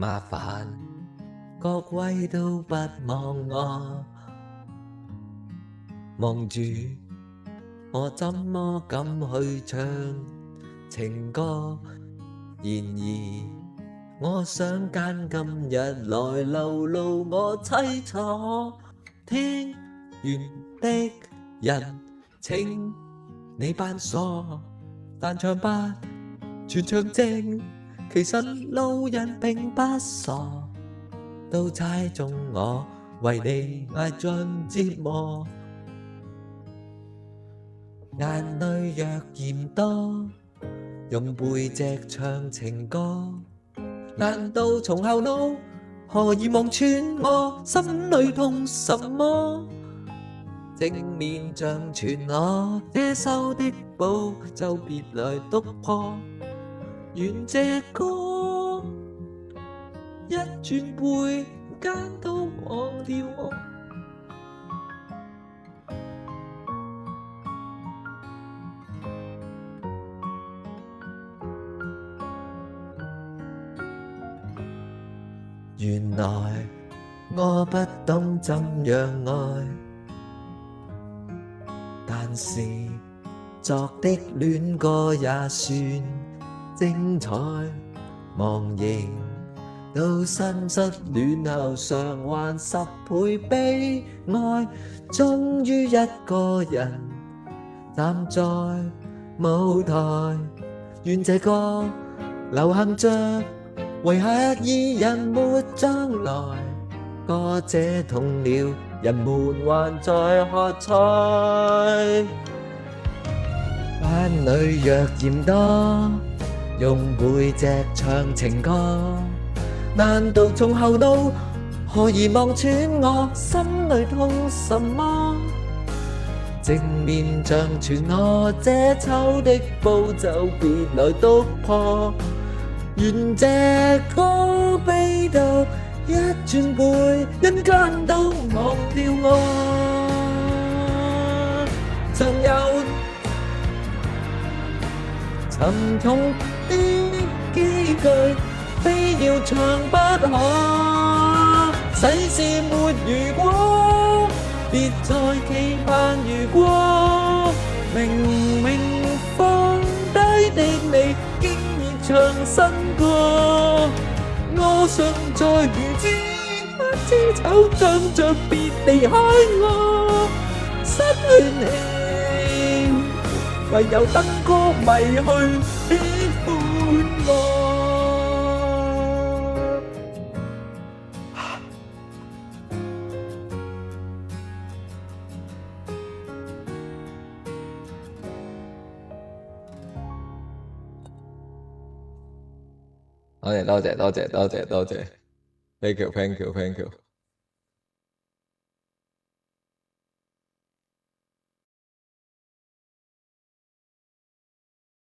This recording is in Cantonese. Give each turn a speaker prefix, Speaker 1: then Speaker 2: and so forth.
Speaker 1: 麻煩各位都不忘我，望住我怎麼敢去唱情歌？然而我想揀今日來流露我凄楚，聽完的人請你扮傻，但唱吧全場靜，其實路人並不傻，都猜中我為你挨盡折磨。眼淚若嫌多，用背脊唱情歌，難道從後腦荷爾蒙穿我心裏痛什麼？正面像傳我這首的步就別來督破，願這歌一轉背間都忘掉我。原來我不懂怎樣愛，但是作的戀歌也算精彩。忘形到新失戀後償還10倍悲哀，終於一個人站在舞台，願這歌流行着遺下二人沒將來，歌者痛了，人們還在喝彩。眼淚若嫌多，用背脊唱情歌，難道從後腦荷爾蒙穿我心裏痛什麼？正面像傳我這醜的步就別來督破，願這歌悲到一轉背，人間都忘掉我。曾有沉重的幾句，非要唱不可。世事沒如果，別再期盼如果。明明放低的你，竟然唱新歌。我尚在如此不知醜，唱着別離開我，失去你，唯有等歌迷去喜歡我。多謝，thank you。